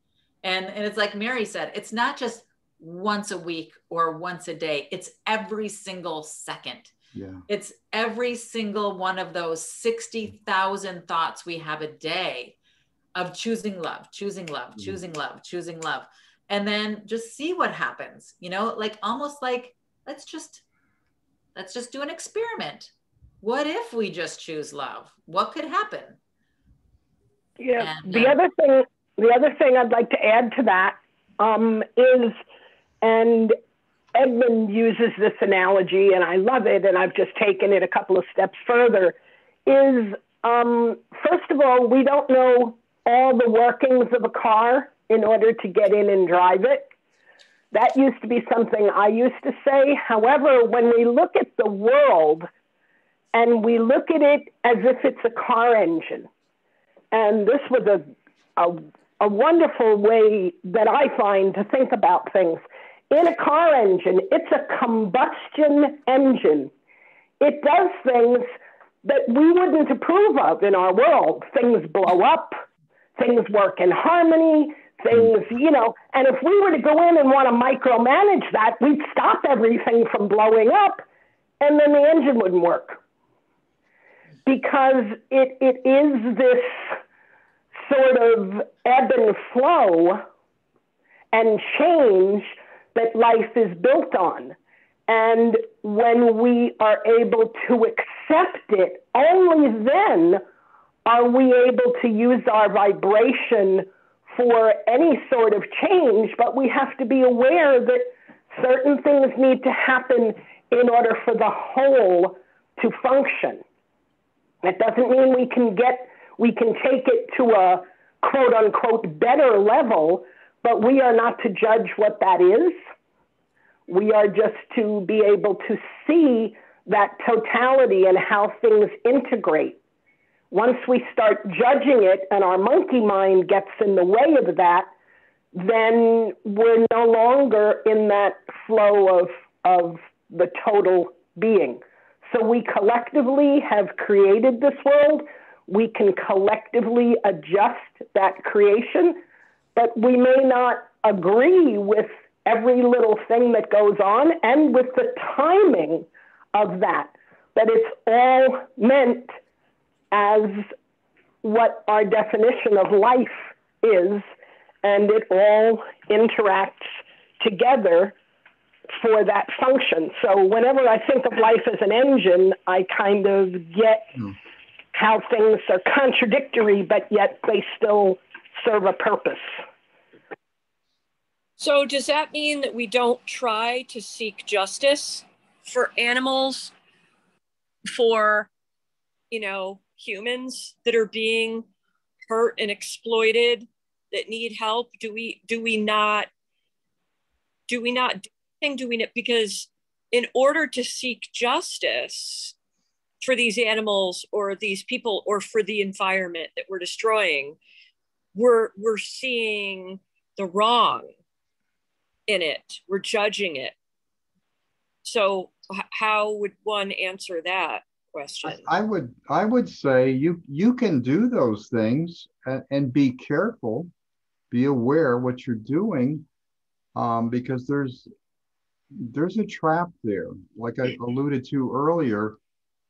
And it's like Mary said, it's not just once a week or once a day. It's every single second. Yeah. It's every single one of those 60,000 thoughts we have a day of choosing love, choosing love, choosing love, choosing love. And then just see what happens, you know, like almost like, let's just do an experiment. What if we just choose love? What could happen? Yeah. And, the other thing I'd like to add to that is, and Edmund uses this analogy, and I love it, and I've just taken it a couple of steps further, is first of all, we don't know all the workings of a car in order to get in and drive it. That used to be something I used to say. However, when we look at the world and we look at it as if it's a car engine, and this was a wonderful way that I find to think about things. In a car engine, it's a combustion engine. It does things that we wouldn't approve of in our world. Things blow up, things work in harmony, things, you know, and if we were to go in and want to micromanage that, we'd stop everything from blowing up, and then the engine wouldn't work. Because it is this sort of ebb and flow and change that life is built on. And when we are able to accept it, only then are we able to use our vibration for any sort of change, but we have to be aware that certain things need to happen in order for the whole to function. That doesn't mean we can take it to a quote unquote better level, but we are not to judge what that is. We are just to be able to see that totality and how things integrate. Once we start judging it and our monkey mind gets in the way of that, then we're no longer in that flow of the total being. So we collectively have created this world. We can collectively adjust that creation, but we may not agree with every little thing that goes on and with the timing of that. But it's all meant as what our definition of life is, and it all interacts together for that function. So whenever I think of life as an engine, I kind of get how things are contradictory, but yet they still serve a purpose. So does that mean that we don't try to seek justice for animals, for, you know, humans that are being hurt and exploited, that need help? Do we not, because in order to seek justice, for these animals or these people or for the environment that we're destroying, we're seeing the wrong in it. We're judging it. So how would one answer that question? I would say you can do those things and be careful, be aware what you're doing, because there's a trap there. Like I alluded to earlier,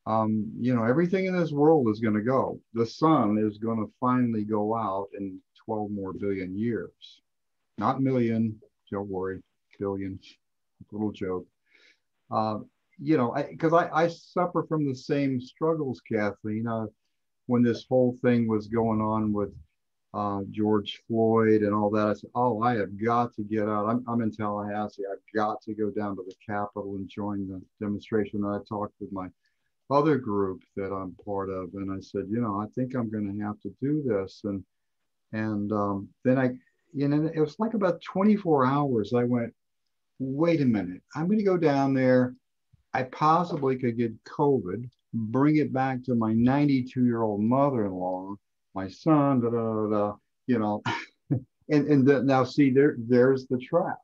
everything in this world is going to go. The sun is going to finally go out in 12 more billion years. Not million, don't worry, billion, little joke. Because I suffer from the same struggles, Kathleen. When this whole thing was going on with George Floyd and all that, I said, oh, I have got to get out. I'm in Tallahassee. I've got to go down to the Capitol and join the demonstration. And I talked with my other group that I'm part of, and I said, I think I'm going to have to do this. And then it was like about 24 hours. I went, wait a minute, I'm going to go down there. I possibly could get COVID, bring it back to my 92-year-old mother-in-law, my son, and now see there's the trap.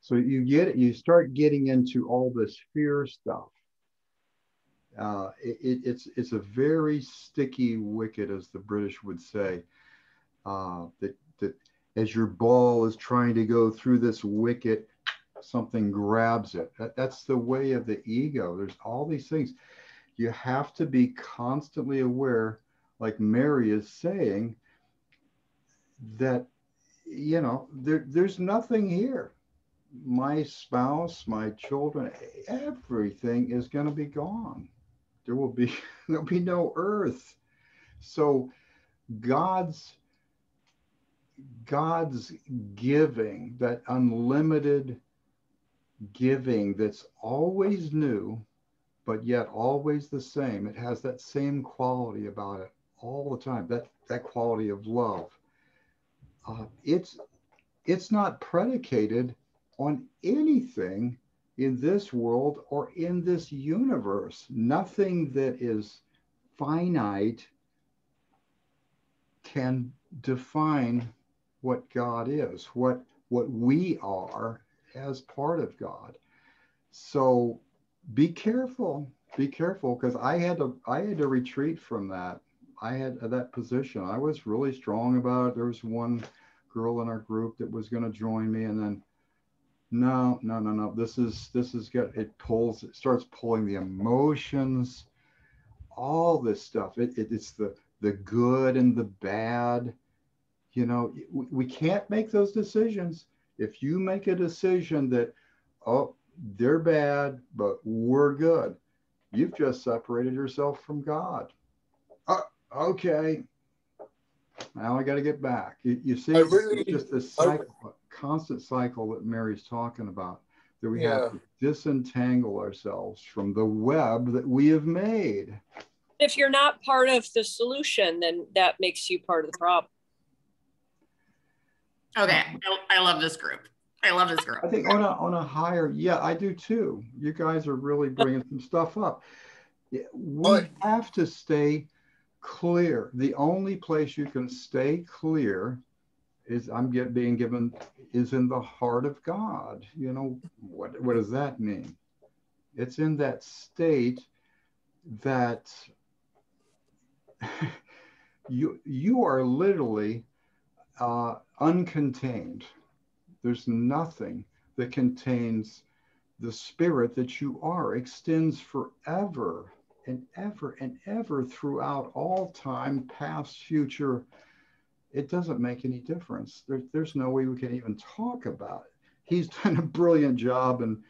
So you start getting into all this fear stuff. It's a very sticky wicket, as the British would say. That as your ball is trying to go through this wicket, something grabs it. That's the way of the ego. There's all these things. You have to be constantly aware, like Mary is saying, that there's nothing here. My spouse, my children, everything is going to be gone. There'll be no earth. So God's giving, that unlimited giving that's always new, but yet always the same. It has that same quality about it all the time, that quality of love. It's not predicated on anything in this world or in this universe. Nothing that is finite can define what God is, what we are as part of God. So be careful, because I had to retreat from that. I had that position. I was really strong about it. There was one girl in our group that was going to join me, and then no. This is good. It starts pulling the emotions, all this stuff. It's the good and the bad. We can't make those decisions. If you make a decision that, oh, they're bad, but we're good, you've just separated yourself from God. Okay, now I got to get back. You see, it's just this cycle, constant cycle that Mary's talking about, that we have to disentangle ourselves from the web that we have made. If you're not part of the solution, then that makes you part of the problem. Okay, I love this group. I think on a higher, I do too. You guys are really bringing some stuff up. We have to stay clear. The only place you can stay clear is being given is in the heart of God. What does that mean? It's in that state that you are literally uncontained. There's nothing that contains the spirit that you are, extends forever and ever and ever throughout all time, past, future. It doesn't make any difference. There's no way we can even talk about it. He's done a brilliant job in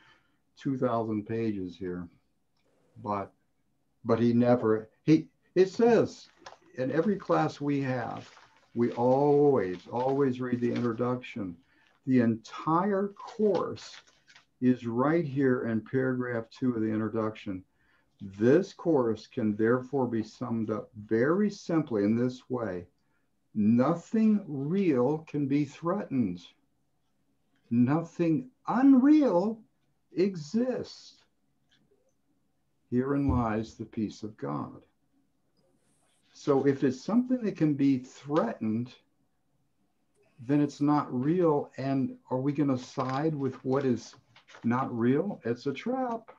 2,000 pages here, but it says in every class we have, we always read the introduction. The entire course is right here in paragraph 2 of the introduction. This course can therefore be summed up very simply in this way. Nothing real can be threatened. Nothing unreal exists. Herein lies the peace of God. So if it's something that can be threatened, then it's not real. And are we going to side with what is not real? It's a trap.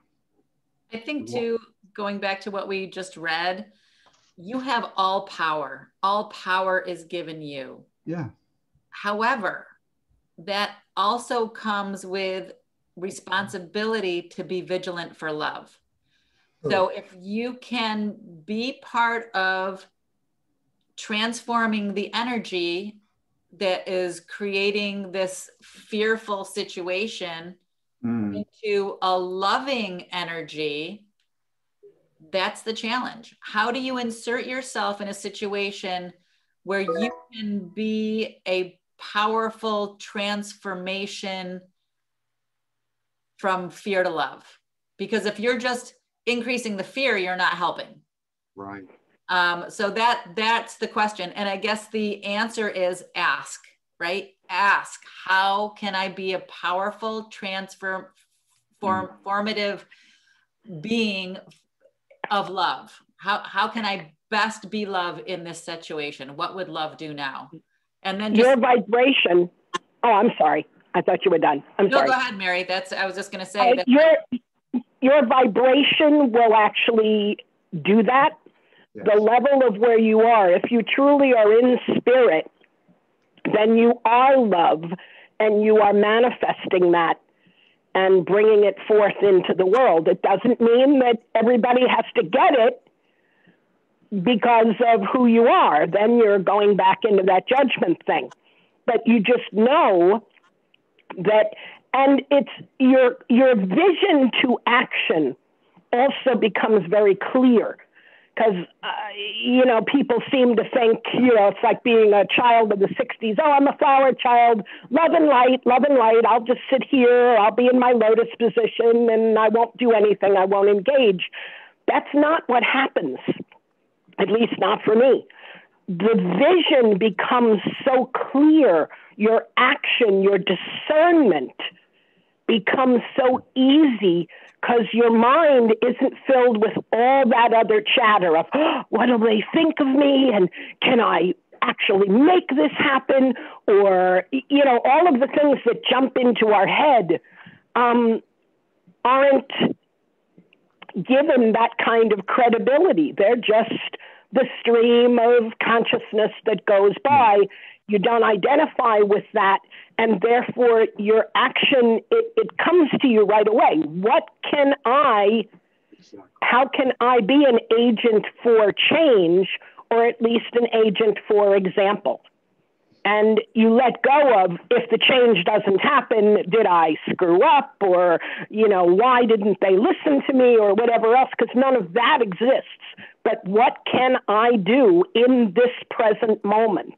I think too, going back to what we just read, you have all power. All power is given you. Yeah. However, that also comes with responsibility to be vigilant for love. So if you can be part of transforming the energy that is creating this fearful situation into a loving energy, that's the challenge. How do you insert yourself in a situation where you can be a powerful transformation from fear to love? Because if you're just increasing the fear, you're not helping. Right. So that's the question. And I guess the answer is ask, right? Ask, how can I be a powerful formative being of love? How can I best be love in this situation? What would love do now? And then your vibration. Oh, I'm sorry. I thought you were done. I'm sorry. No, go ahead, Mary. I was just going to say that your vibration will actually do that. Yes. The level of where you are, if you truly are in spirit, then you are love and you are manifesting that and bringing it forth into the world. It doesn't mean that everybody has to get it because of who you are. Then you're going back into that judgment thing. But you just know that, and it's your vision to action also becomes very clear. Because, people seem to think, it's like being a child of the 60s. Oh, I'm a flower child, love and light. I'll just sit here. I'll be in my lotus position and I won't do anything. I won't engage. That's not what happens, at least not for me. The vision becomes so clear. Your action, your discernment becomes so easy because your mind isn't filled with all that other chatter of, what do they think of me? And can I actually make this happen? Or, all of the things that jump into our head aren't given that kind of credibility. They're just the stream of consciousness that goes by. You don't identify with that, and therefore your action, it comes to you right away. How can I be an agent for change, or at least an agent for example? And you let go of, if the change doesn't happen, did I screw up? Or, why didn't they listen to me or whatever else? Because none of that exists. But what can I do in this present moment?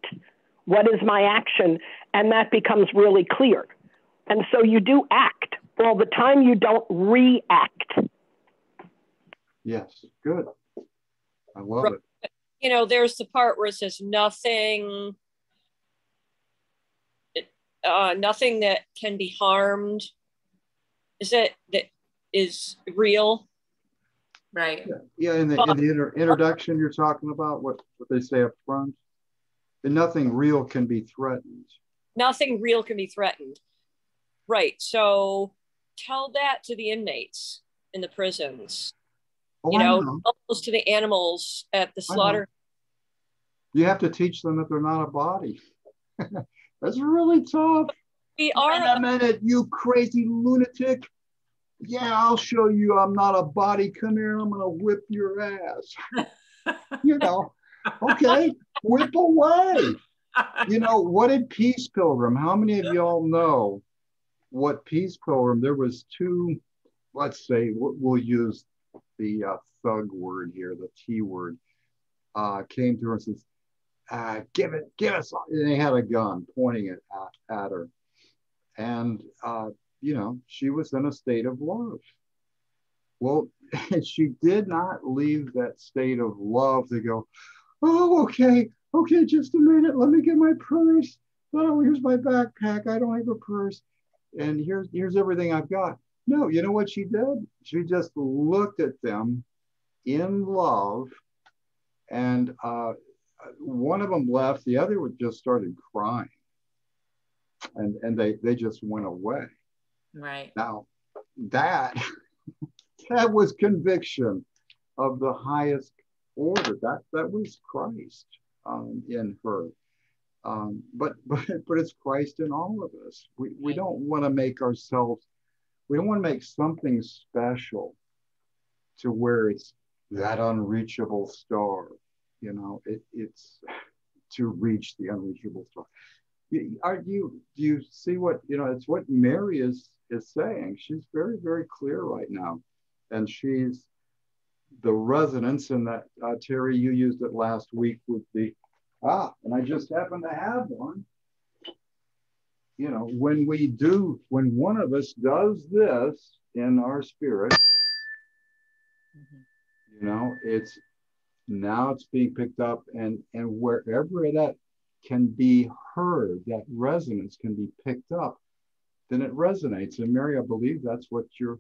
What is my action? And that becomes really clear. And so you do act all the time. You don't react. Yes, good. I love it. There's the part where it says nothing that can be harmed. That is real? Right. Yeah, in the introduction you're talking about, what they say up front. And nothing real can be threatened. Nothing real can be threatened. Right. So tell that to the inmates in the prisons. Almost to the animals at the slaughter. You have to teach them that they're not a body. That's really tough. We are. Wait a minute, you crazy lunatic. Yeah, I'll show you I'm not a body. Come here, I'm going to whip your ass. Okay, whip away. What did Peace Pilgrim? How many of y'all know what Peace Pilgrim? There was two, let's say, we'll use the thug word here, the T word, came to her and says, give us. And they had a gun pointing it at her. And, she was in a state of love. Well, she did not leave that state of love to go, oh, okay, just a minute. Let me get my purse. Oh, here's my backpack. I don't have a purse. And here's everything I've got. No, you know what she did? She just looked at them in love, and one of them left, the other one just started crying, and they just went away. Right. Now, that that was conviction of the highest order. That was Christ in her. But it's Christ in all of us. We don't want to make ourselves, we don't want to make something special to where it's that unreachable star. You know, it's to reach the unreachable star. Do you see what, you know, it's what Mary is saying. She's very, very clear right now. And she's the resonance in that, Terry, you used it last week with the, and I just happen to have one. You know, when one of us does this in our spirit, you know, it's being picked up, and wherever that can be heard, that resonance can be picked up, then it resonates. And Mary, I believe that's what you're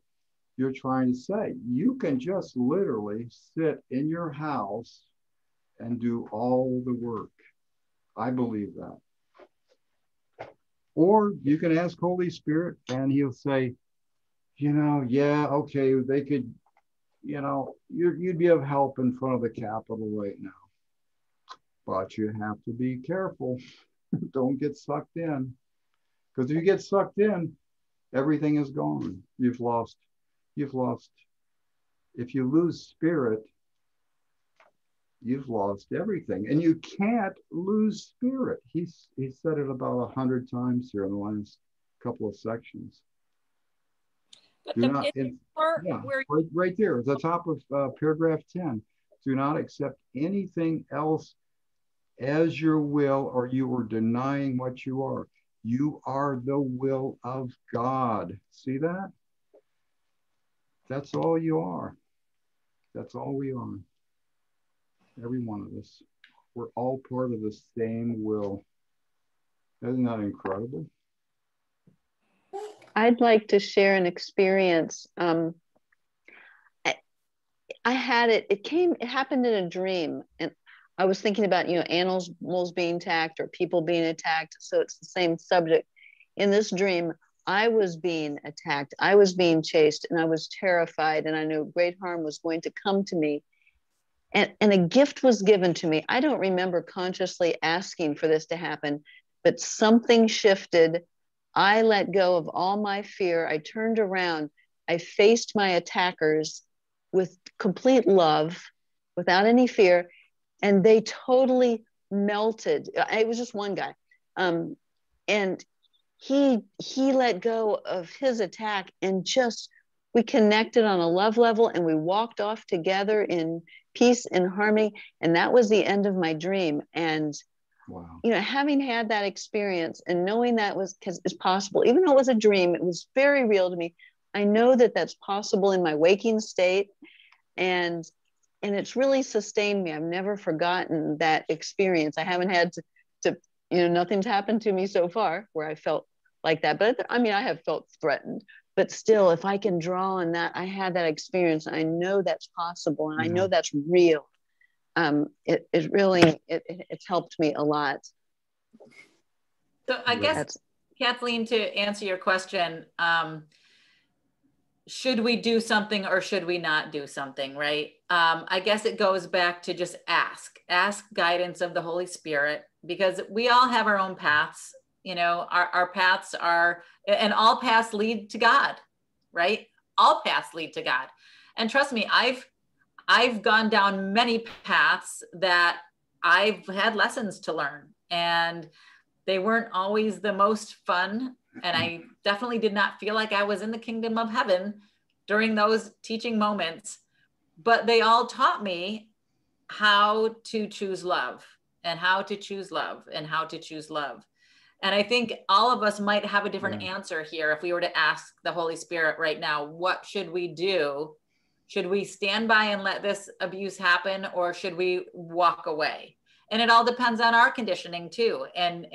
trying to say. You can just literally sit in your house and do all the work. I believe that. Or you can ask Holy Spirit and he'll say, you know, yeah, okay, they could, you know, you'd be of help in front of the Capitol right now. But you have to be careful. Don't get sucked in. Because if you get sucked in, everything is gone. You've lost. If you lose spirit, you've lost everything. And you can't lose spirit. He said it about 100 times here in the last couple of sections. But Do not, right there at the top of paragraph 10, do not accept anything else as your will, or you are denying what you are. You are the will of God. See that? That's all you are. That's all we are. Every one of us. We're all part of the same will. Isn't that incredible? I'd like to share an experience. I had it. It happened in a dream, and I was thinking about, you know, animals being attacked or people being attacked. So it's the same subject. In this dream, I was being attacked. I was being chased, and I was terrified, and I knew great harm was going to come to me. And a gift was given to me. I don't remember consciously asking for this to happen, but something shifted. I let go of all my fear. I turned around. I faced my attackers with complete love, without any fear, and they totally melted. It was just one guy, and he let go of his attack, and just we connected on a love level, and we walked off together in peace and harmony. And that was the end of my dream. And wow, you know, having had that experience and knowing that was, because it's possible, even though it was a dream, it was very real to me. I know that that's possible in my waking state, and it's really sustained me. I've never forgotten that experience. I haven't had to you know, nothing's happened to me so far where I felt like that. But I mean, I have felt threatened, but still, if I can draw on that, I had that experience. I know that's possible, and I know that's real. It really, it's helped me a lot. So I guess, Kathleen, to answer your question, should we do something or should we not do something, right? I guess it goes back to just ask guidance of the Holy Spirit, because we all have our own paths. You know, our paths are, and all paths lead to God, right? All paths lead to God. And trust me, I've gone down many paths that I've had lessons to learn, and they weren't always the most fun. And I definitely did not feel like I was in the kingdom of heaven during those teaching moments, but they all taught me how to choose love and how to choose love and how to choose love. And I think all of us might have a different answer here. If we were to ask the Holy Spirit right now, what should we do? Should we stand by and let this abuse happen, or should we walk away? And it all depends on our conditioning too, and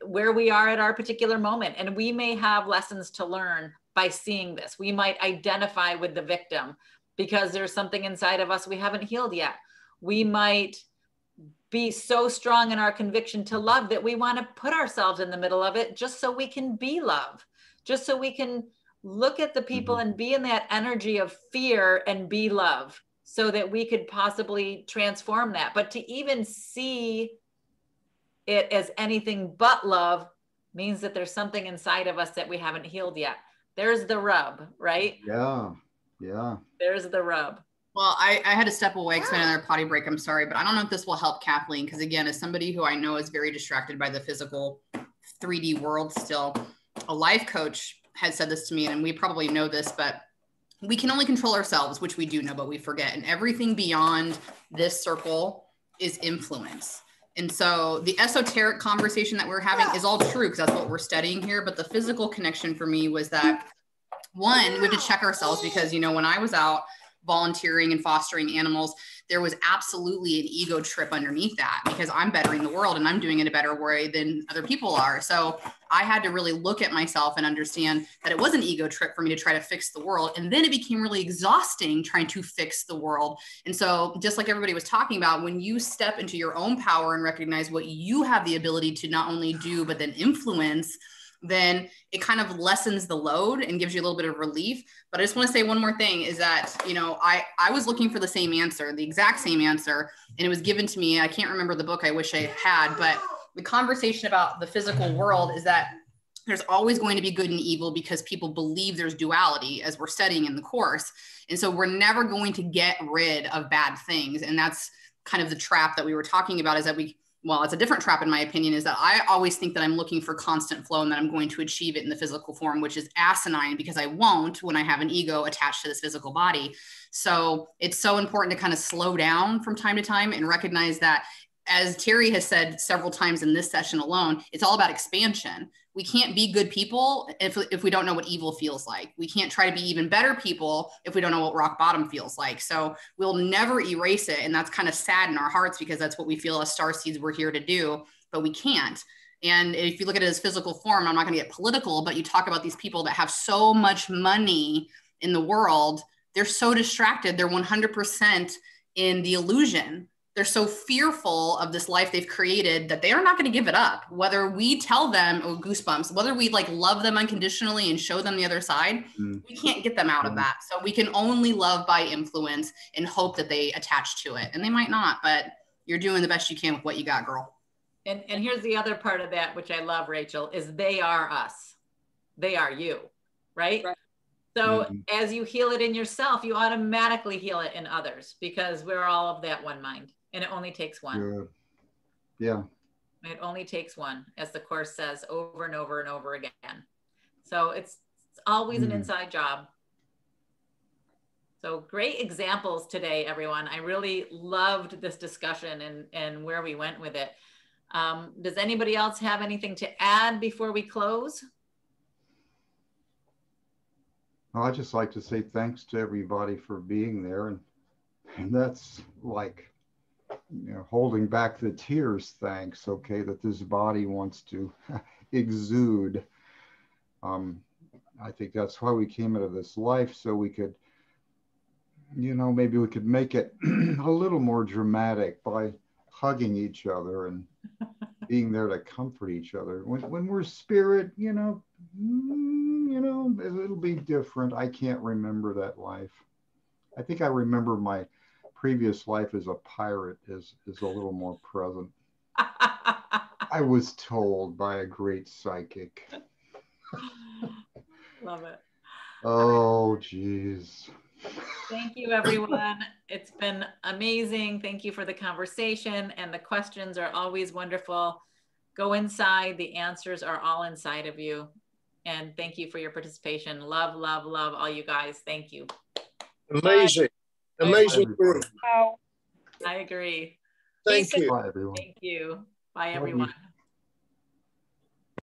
where we are at our particular moment. And we may have lessons to learn by seeing this. We might identify with the victim because there's something inside of us we haven't healed yet. We might be so strong in our conviction to love that we want to put ourselves in the middle of it just so we can be love, just so we can look at the people and be in that energy of fear and be love, so that we could possibly transform that. But to even see it as anything but love means that there's something inside of us that we haven't healed yet. There's the rub, right? Yeah. Yeah. There's the rub. Well, I had to step away because I had another potty break. I'm sorry, but I don't know if this will help Kathleen, because again, as somebody who I know is very distracted by the physical 3D world still, a life coach had said this to me, and we probably know this, but we can only control ourselves, which we do know, but we forget. And everything beyond this circle is influence. And so the esoteric conversation that we're having is all true because that's what we're studying here. But the physical connection for me was that, one, we have to check ourselves because, you know, when I was out volunteering and fostering animals, there was absolutely an ego trip underneath that because I'm bettering the world and I'm doing it a better way than other people are. So I had to really look at myself and understand that it was an ego trip for me to try to fix the world. And then it became really exhausting trying to fix the world. And so just like everybody was talking about, when you step into your own power and recognize what you have the ability to not only do, but then influence, then it kind of lessens the load and gives you a little bit of relief. But I just want to say one more thing is that, you know, I was looking for the same answer, the exact same answer, and it was given to me. I can't remember the book, I wish I had, but the conversation about the physical world is that there's always going to be good and evil because people believe there's duality, as we're studying in the course. And so we're never going to get rid of bad things. And that's kind of the trap that we were talking about, is that well, it's a different trap in my opinion, is that I always think that I'm looking for constant flow and that I'm going to achieve it in the physical form, which is asinine because I won't when I have an ego attached to this physical body. So it's so important to kind of slow down from time to time and recognize that, as Terry has said several times in this session alone, it's all about expansion. We can't be good people if we don't know what evil feels like. We can't try to be even better people if we don't know what rock bottom feels like. So we'll never erase it. And that's kind of sad in our hearts because that's what we feel as starseeds we're here to do, but we can't. And if you look at it as physical form, I'm not going to get political, but you talk about these people that have so much money in the world. They're so distracted. They're 100% in the illusion. They're so fearful of this life they've created that they are not going to give it up. Whether we tell them, oh, goosebumps, whether we like love them unconditionally and show them the other side, we can't get them out of that. So we can only love by influence and hope that they attach to it. And they might not, but you're doing the best you can with what you got, girl. And here's the other part of that, which I love, Rachel, is they are us. They are you, right? So as you heal it in yourself, you automatically heal it in others because we're all of that one mind. And it only takes one. Yeah. It only takes one, as the Course says over and over and over again. So it's always an inside job. So great examples today, everyone. I really loved this discussion and where we went with it. Does anybody else have anything to add before we close? Well, I'd just like to say thanks to everybody for being there. And that's like, you know, holding back the tears, thanks, okay, that this body wants to exude. I think that's why we came into this life, so we could, you know, maybe we could make it a little more dramatic by hugging each other and being there to comfort each other. When we're spirit, you know, it'll be different. I can't remember that life. I think I remember my previous life as a pirate is a little more present. I was told by a great psychic. Love it. Oh, geez. Thank you, everyone. It's been amazing. Thank you for the conversation, and the questions are always wonderful. Go inside. The answers are all inside of you. And thank you for your participation. Love, love, love all you guys. Thank you. Amazing. Bye. Amazing group. I agree. Thank you. Bye, everyone. Thank you. Bye, everyone.